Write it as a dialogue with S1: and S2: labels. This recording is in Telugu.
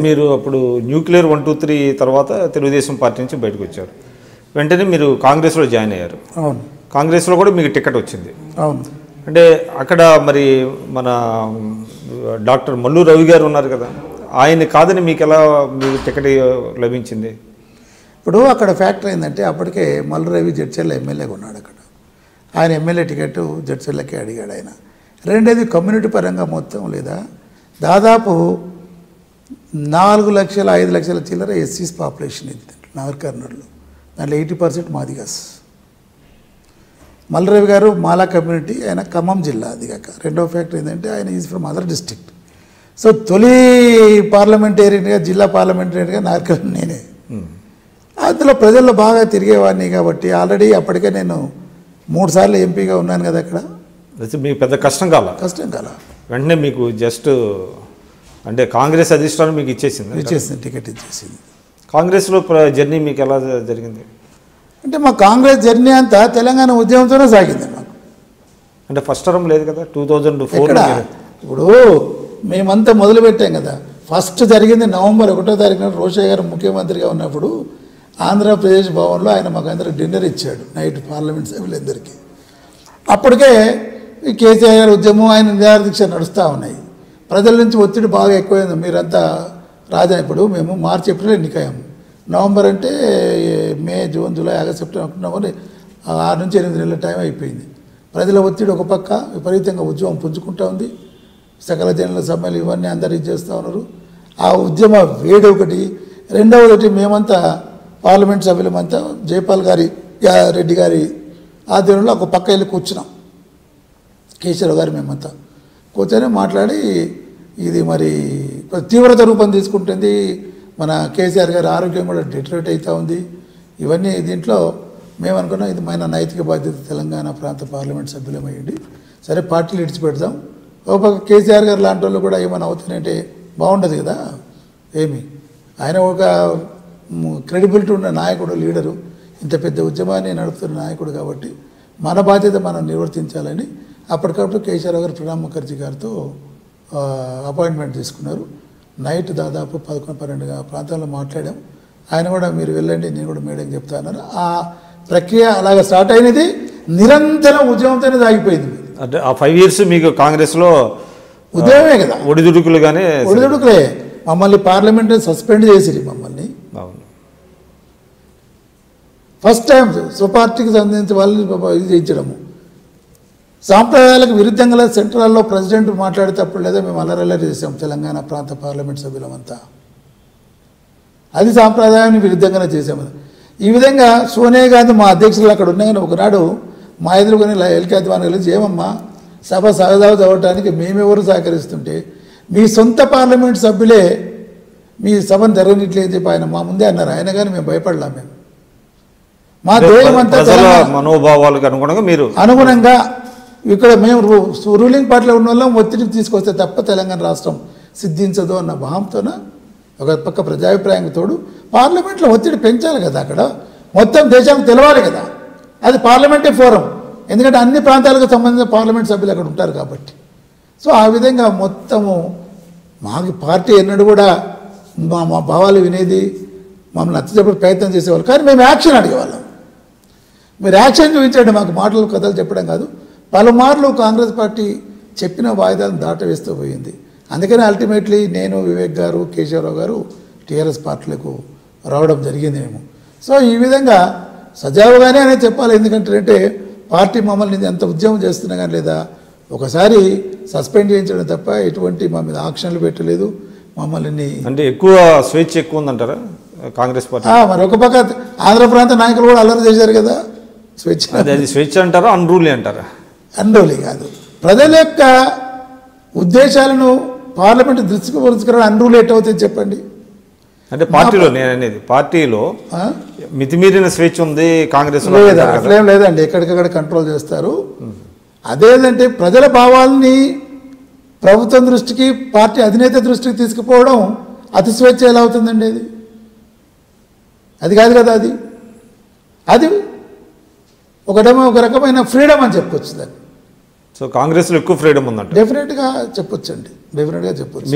S1: మీరు అప్పుడు న్యూక్లియర్ 1, 2, 3 తర్వాత తెలుగుదేశం పార్టీ నుంచి బయటకు వచ్చారు. వెంటనే మీరు కాంగ్రెస్లో జాయిన్ అయ్యారు.
S2: అవును.
S1: కాంగ్రెస్లో కూడా మీకు టికెట్ వచ్చింది.
S2: అవును.
S1: అంటే అక్కడ మరి మన డాక్టర్ మల్లు రవి గారు ఉన్నారు కదా, ఆయన కాదని మీకు ఎలా మీకు టికెట్ లభించింది?
S2: ఇప్పుడు అక్కడ ఫ్యాక్టర్ ఏంటంటే అప్పటికే మల్లు రవి జడ్చర్ల ఎమ్మెల్యేగా ఉన్నాడు. అక్కడ ఆయన ఎమ్మెల్యే టికెట్ జడ్చర్లకే అడిగాడు ఆయన. రెండోది కమ్యూనిటీ పరంగా మొత్తం లేదా దాదాపు 4 లక్షల 5 లక్షల చిల్లర ఎస్సీస్ పాపులేషన్ ఇది నాగర్ కర్నూలులో. దాంట్లో 80% మాదిగాస్. మల్లు గారు మాలా కమ్యూనిటీ, ఆయన ఖమ్మం జిల్లా. అది కాక రెండవ ఫ్యాక్టర్ ఏంటంటే ఆయన is from other district. So తొలి పార్లమెంటేరియన్గా, జిల్లా పార్లమెంటేరియన్గా నాగర్ కర్నూలు నేనే. అందులో ప్రజల్లో బాగా తిరిగేవాడిని కాబట్టి ఆల్రెడీ అప్పటికే నేను 3 సార్లు ఎంపీగా ఉన్నాను కదా అక్కడ.
S1: మీకు పెద్ద కష్టం కాల?
S2: కష్టం కాల.
S1: వెంటనే మీకు జస్ట్ అంటే కాంగ్రెస్ అధిష్టానం మీకు ఇచ్చేసింది,
S2: టికెట్ ఇచ్చేసింది.
S1: కాంగ్రెస్లో జర్నీ మీకు ఎలా జరిగింది?
S2: అంటే మా కాంగ్రెస్ జర్నీ అంతా తెలంగాణ ఉద్యమంతోనే సాగింది మాకు.
S1: అంటే ఫస్ట్ టర్మ్ లేదు కదా 2004?
S2: ఇప్పుడు మేమంతా మొదలుపెట్టాం కదా. ఫస్ట్ జరిగింది నవంబర్ 1వ తారీఖున రోషయ్య గారు ముఖ్యమంత్రిగా ఉన్నప్పుడు ఆంధ్రప్రదేశ్ భవన్లో ఆయన మాకు అందరికి డిన్నర్ ఇచ్చాడు నైట్, పార్లమెంట్ సభ్యులందరికీ. అప్పటికే ఈ కేసీఆర్ గారి ఉద్యమం, ఆయన నిరాహార దీక్ష నడుస్తూ ఉన్నాయి. ప్రజల నుంచి ఒత్తిడి బాగా ఎక్కువైంది. మీరంతా రాజా, ఇప్పుడు మేము మార్చి ఏప్రిల్ ఎన్నికయ్యాము. నవంబర్ అంటే May, June, July, August, September, October 6 నుంచి 8 నెలల టైం అయిపోయింది. ప్రజల ఒత్తిడి ఒక పక్క విపరీతంగా ఉద్యమం పుంజుకుంటూ ఉంది. సకల జనుల సమ్మెలు ఇవన్నీ అందరు ఇది చేస్తూ ఉన్నారు. ఆ ఉద్యమ వేడి ఒకటి. రెండవది మేమంతా పార్లమెంట్ సభ్యులమంతా జైపాల్ గారి రెడ్డి గారి ఆధ్వర్యంలో ఒక పక్క వెళ్ళి కూర్చున్నాం. కేశవరావు గారు మేమంతా కూర్చొని మాట్లాడి ఇది మరి తీవ్రత రూపం తీసుకుంటుంది, మన కేసీఆర్ గారి ఆరోగ్యం కూడా డిటరేట్ అవుతూ ఉంది. ఇవన్నీ దీంట్లో మేము అనుకున్నాం ఇది మన నైతిక బాధ్యత, తెలంగాణ ప్రాంత పార్లమెంట్ సభ్యులమయ్యండి, సరే పార్టీలు ఇడిచిపెడదాం. ఒక పక్క కేసీఆర్ గారు లాంటి వాళ్ళు కూడా ఏమైనా అవుతాయంటే బాగుండదు కదా. ఏమి ఆయన ఒక క్రెడిబిలిటీ ఉన్న నాయకుడు, లీడరు, ఇంత పెద్ద ఉద్యమాన్ని నడుపుతున్న నాయకుడు కాబట్టి మన బాధ్యత మనం నిర్వర్తించాలని అప్పటికప్పుడు కేశవరావు గారు ప్రణబ్ ముఖర్జీ గారితో అపాయింట్మెంట్ తీసుకున్నారు. నైట్ దాదాపు 11-12 ప్రాంతాల్లో మాట్లాడాం. ఆయన కూడా మీరు వెళ్ళండి, నేను కూడా మేడం చెప్తా అన్నారు. ఆ ప్రక్రియ అలాగ స్టార్ట్ అయినది నిరంతరం ఉద్యమంతోనే సాగిపోయింది.
S1: అంటే ఆ 5 years మీకు కాంగ్రెస్లో
S2: ఉద్యమమే కదా,
S1: ఒడిదుడుకులుగానే.
S2: ఒడిదుడుకులే. మమ్మల్ని పార్లమెంట్ సస్పెండ్ చేసిరి. మమ్మల్ని ఫస్ట్ టైం స్వపార్టీకి సంబంధించిన వాళ్ళని ఇది చేయించడము, సాంప్రదాయాలకు విరుద్ధంగా సెంట్రల్లో ప్రెసిడెంట్ మాట్లాడేటప్పుడు లేదా మేము అల్లరల్లరి చేసాం తెలంగాణ ప్రాంత పార్లమెంట్ సభ్యులమంతా. అది సాంప్రదాయాన్ని విరుద్ధంగానే చేసాము. ఈ విధంగా సోనియా గాంధీ మా అధ్యక్షులు అక్కడ ఉన్నాయని ఒకనాడు మా ఎదురుకొని ఎల్కాద్వాన్ కలిసి ఏమమ్మా సభ సహజావు చదవటానికి మేమెవరు సహకరిస్తుంటే మీ సొంత పార్లమెంట్ సభ్యులే మీ సభను జరగనిట్లేదు చెప్పి ఆయన మా ముందే అన్నారు. ఆయన కానీ మేము భయపడలేం. మేము మా దేశమంతా
S1: మనోభావాలకు అనుగుణంగా మీరు
S2: అనుగుణంగా ఇక్కడ మేము రూలింగ్ పార్టీలో ఉన్న వాళ్ళం ఒత్తిడికి తీసుకొస్తే తప్ప తెలంగాణ రాష్ట్రం సిద్ధించదు అన్న భావంతోన ఒక పక్క ప్రజాభిప్రాయంతో తోడు పార్లమెంట్లో ఒత్తిడి పెంచాలి కదా. అక్కడ మొత్తం దేశానికి తెలవాలి కదా. అది పార్లమెంటే ఫోరం, ఎందుకంటే అన్ని ప్రాంతాలకు సంబంధించిన పార్లమెంట్ సభ్యులు అక్కడ ఉంటారు కాబట్టి. సో ఆ విధంగా మొత్తము మాకు పార్టీ ఎన్నడూ కూడా మా భావాలు వినేది, మమ్మల్ని నచ్చజెప్పే ప్రయత్నం చేసేవాళ్ళు. కానీ మేము యాక్షన్ అడిగేవాళ్ళం. మీరు యాక్షన్ చూపించండి, మాకు మాటలు కథలు చెప్పడం కాదు. పలుమార్లు కాంగ్రెస్ పార్టీ చెప్పిన వాయిదాలను దాటవేస్తూ పోయింది. అందుకని అల్టిమేట్లీ నేను, వివేక్ గారు, కేశవరావు గారు టీఆర్ఎస్ పార్టీలకు రావడం జరిగింది మేము. సో ఈ విధంగా సజావుగానే అనేది చెప్పాలి. ఎందుకంటే పార్టీ మమ్మల్ని ఎంత ఉద్యమం చేస్తున్నా కానీ లేదా ఒకసారి సస్పెండ్ చేయించడం తప్ప ఎటువంటి మా మీద ఆక్షన్లు పెట్టలేదు. మమ్మల్ని
S1: అంటే ఎక్కువ స్వేచ్ఛ ఎక్కువ ఉందంటారా కాంగ్రెస్ పార్టీ?
S2: మరి ఒక పక్క ఆంధ్ర ప్రాంత నాయకులు కూడా అల్లరి చేశారు కదా. స్వేచ్ఛ
S1: అది స్వేచ్ఛ అంటారా, అన్రూలీ అంటారా?
S2: అన్రూలీ కాదు. ప్రజల యొక్క ఉద్దేశాలను పార్లమెంట్ దృష్టికి పొలుచుకోవడం అన్రూలీ ఎట్టవుతుంది చెప్పండి.
S1: అంటే పార్టీలో నేను అనేది పార్టీలో మితిమీరిన స్వేచ్ఛ ఉంది కాంగ్రెస్
S2: లేదా? అట్లేం లేదండి, ఎక్కడికక్కడ కంట్రోల్ చేస్తారు. అదేంటంటే ప్రజల భావాలని ప్రభుత్వం దృష్టికి, పార్టీ అధినేత దృష్టికి తీసుకుపోవడం అతి స్వేచ్ఛ ఎలా అవుతుందండి? అది కాదు కదా. అది ఒకటేమో ఒక రకమైన ఫ్రీడమ్ అని చెప్పొచ్చు దాన్ని.
S1: సో కాంగ్రెస్లో ఎక్కువ ఫ్రీడమ్ ఉందంట.
S2: డెఫినెట్గా చెప్పొచ్చండి, డెఫినెట్గా చెప్పొచ్చు.